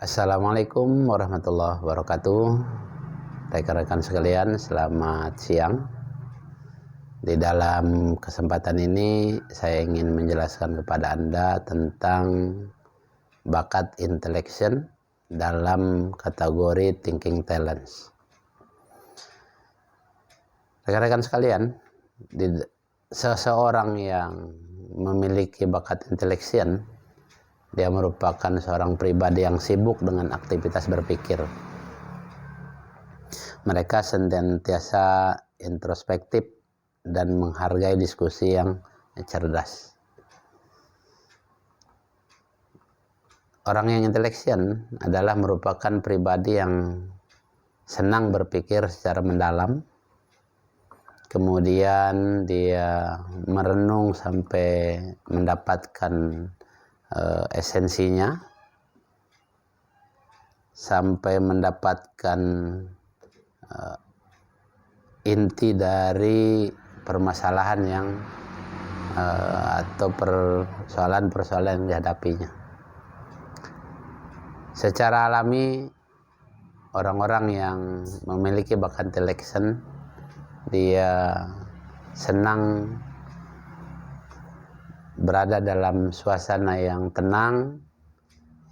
Assalamualaikum warahmatullahi wabarakatuh. Rekan-rekan sekalian, selamat siang. Di dalam kesempatan ini saya ingin menjelaskan kepada Anda tentang bakat intellection dalam kategori thinking talents. Rekan-rekan sekalian, seseorang yang memiliki bakat intellection, dia merupakan seorang pribadi yang sibuk dengan aktivitas berpikir. Mereka senantiasa introspektif dan menghargai diskusi yang cerdas. Orang yang intellection adalah merupakan pribadi yang senang berpikir secara mendalam. Kemudian dia merenung sampai mendapatkan esensinya, sampai mendapatkan inti dari permasalahan yang atau persoalan-persoalan yang dihadapinya. Secara alami, orang-orang yang memiliki bakat intellection, dia senang berada dalam suasana yang tenang,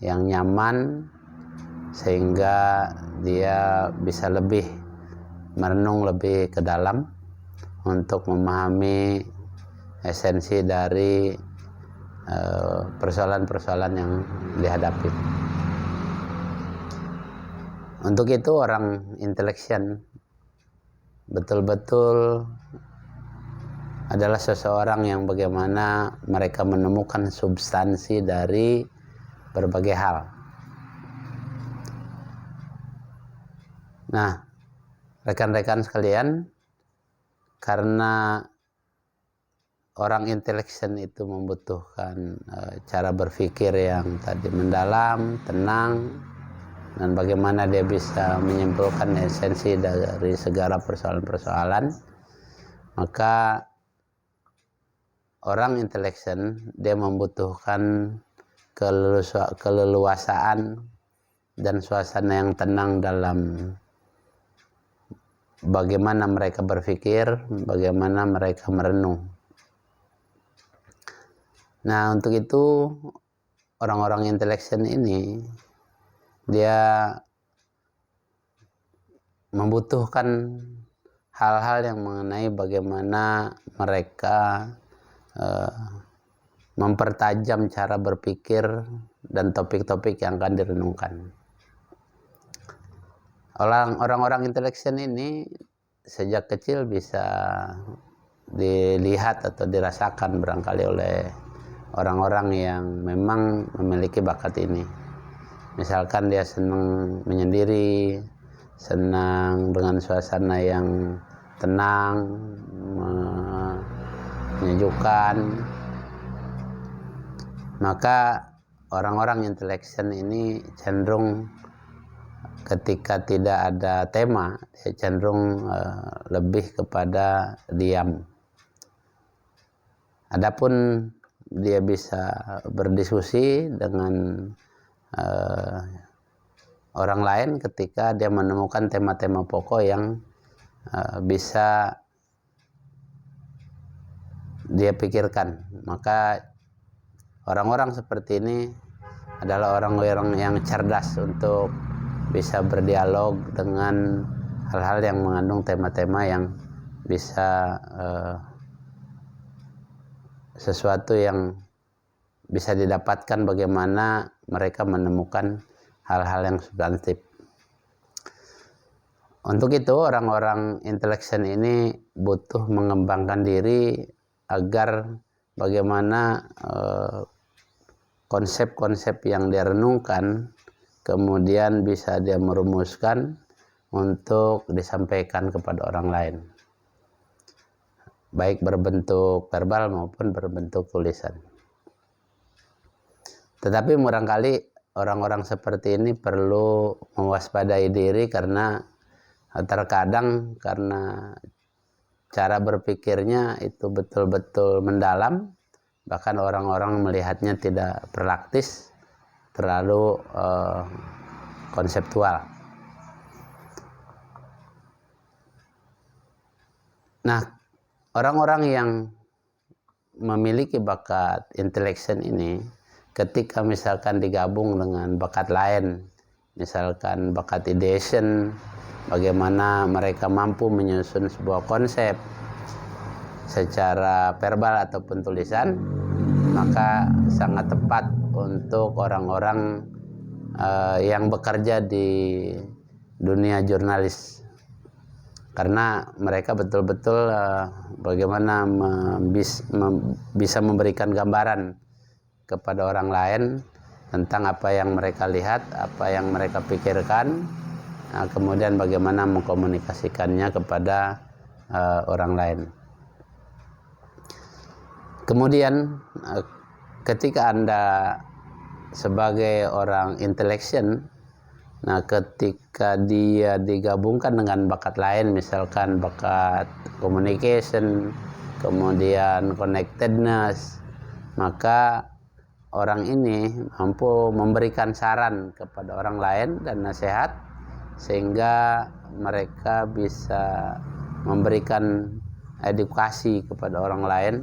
yang nyaman, sehingga dia bisa lebih merenung lebih ke dalam untuk memahami esensi dari persoalan-persoalan yang dihadapi. Untuk itu orang intellection betul-betul adalah seseorang yang bagaimana mereka menemukan substansi dari berbagai hal. Nah, rekan-rekan sekalian, karena orang intellection itu membutuhkan cara berpikir yang tadi mendalam, tenang, dan bagaimana dia bisa menyimpulkan esensi dari segala persoalan-persoalan, maka orang intellection dia membutuhkan keleluasaan dan suasana yang tenang dalam bagaimana mereka berpikir, bagaimana mereka merenung. Nah, untuk itu orang-orang intellection ini dia membutuhkan hal-hal yang mengenai bagaimana mereka mempertajam cara berpikir dan topik-topik yang akan direnungkan. Orang-orang intellection ini sejak kecil bisa dilihat atau dirasakan barangkali oleh orang-orang yang memang memiliki bakat ini. Misalkan dia senang menyendiri, senang dengan suasana yang tenang, menyejukkan, maka orang-orang intellection ini cenderung ketika tidak ada tema, dia cenderung lebih kepada diam. Adapun dia bisa berdiskusi dengan orang lain ketika dia menemukan tema-tema pokok yang bisa dia pikirkan. Maka orang-orang seperti ini adalah orang-orang yang cerdas untuk bisa berdialog dengan hal-hal yang mengandung tema-tema yang bisa sesuatu yang bisa didapatkan bagaimana mereka menemukan hal-hal yang substantif. Untuk itu orang-orang intellection ini butuh mengembangkan diri agar bagaimana konsep-konsep yang dia renungkan kemudian bisa dia merumuskan untuk disampaikan kepada orang lain, baik berbentuk verbal maupun berbentuk tulisan. Tetapi barangkali orang-orang seperti ini perlu mewaspadai diri karena terkadang karena cara berpikirnya itu betul-betul mendalam, bahkan orang-orang melihatnya tidak praktis, terlalu konseptual. Nah, orang-orang yang memiliki bakat intellection ini, ketika misalkan digabung dengan bakat lain, misalkan bakat ideation, bagaimana mereka mampu menyusun sebuah konsep secara verbal ataupun tulisan, maka sangat tepat untuk orang-orang yang bekerja di dunia jurnalis, karena mereka betul-betul bagaimana bisa memberikan gambaran kepada orang lain tentang apa yang mereka lihat, apa yang mereka pikirkan, kemudian bagaimana mengkomunikasikannya kepada orang lain. Kemudian ketika Anda sebagai orang intellection, nah ketika dia digabungkan dengan bakat lain, misalkan bakat communication, kemudian connectedness, maka orang ini mampu memberikan saran kepada orang lain dan nasihat, sehingga mereka bisa memberikan edukasi kepada orang lain,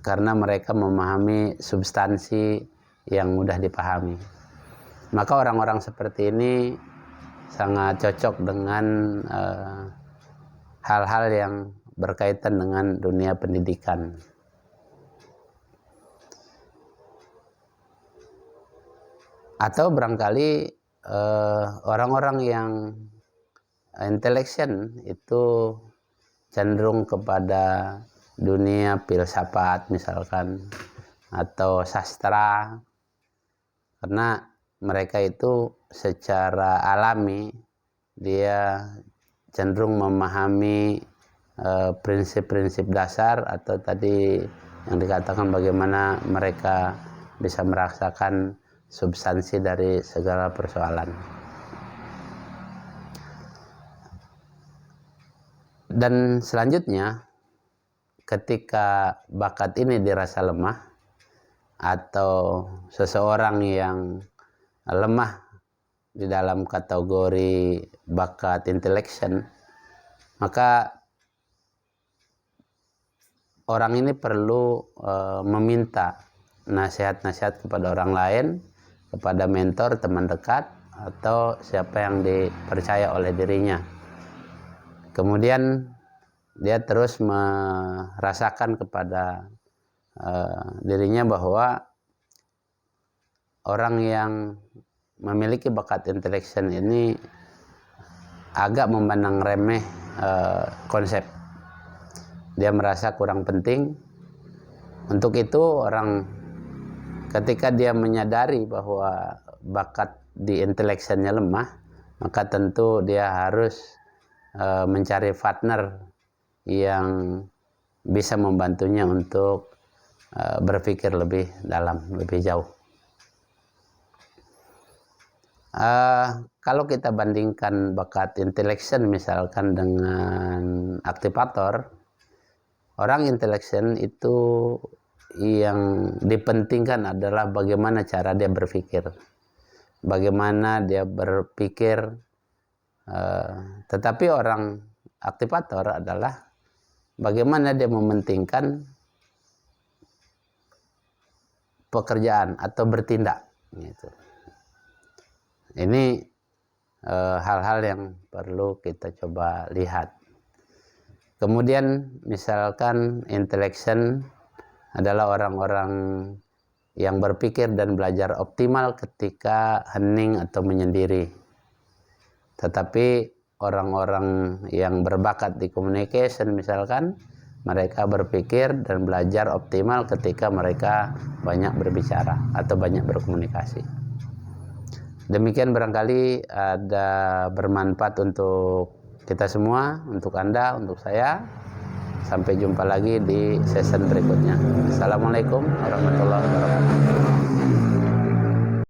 karena mereka memahami substansi yang mudah dipahami. Maka orang-orang seperti ini sangat cocok dengan hal-hal yang berkaitan dengan dunia pendidikan. Atau barangkali orang-orang yang intellection itu cenderung kepada dunia filsafat misalkan, atau sastra, karena mereka itu secara alami dia cenderung memahami prinsip-prinsip dasar, atau tadi yang dikatakan bagaimana mereka bisa merasakan substansi dari segala persoalan. Dan selanjutnya, ketika bakat ini dirasa lemah, atau seseorang yang lemah di dalam kategori bakat intellection, maka orang ini perlu meminta nasihat-nasihat kepada orang lain, kepada mentor, teman dekat, atau siapa yang dipercaya oleh dirinya. Kemudian dia terus merasakan kepada dirinya bahwa orang yang memiliki bakat intellection ini agak memandang remeh konsep. Dia merasa kurang penting. Untuk itu orang ketika dia menyadari bahwa bakat di intellectionnya lemah, maka tentu dia harus mencari partner yang bisa membantunya untuk berpikir lebih dalam, lebih jauh. Kalau kita bandingkan bakat intellection misalkan dengan aktivator, orang intellection itu yang dipentingkan adalah bagaimana cara dia berpikir, bagaimana dia berpikir. Tetapi orang aktivator adalah bagaimana dia mementingkan pekerjaan atau bertindak. Gitu. Ini hal-hal yang perlu kita coba lihat. Kemudian misalkan intellection adalah orang-orang yang berpikir dan belajar optimal ketika hening atau menyendiri. Tetapi orang-orang yang berbakat di communication misalkan, mereka berpikir dan belajar optimal ketika mereka banyak berbicara atau banyak berkomunikasi. Demikian barangkali ada bermanfaat untuk kita semua, untuk Anda, untuk saya. Sampai jumpa lagi di season berikutnya. Assalamualaikum warahmatullahi wabarakatuh.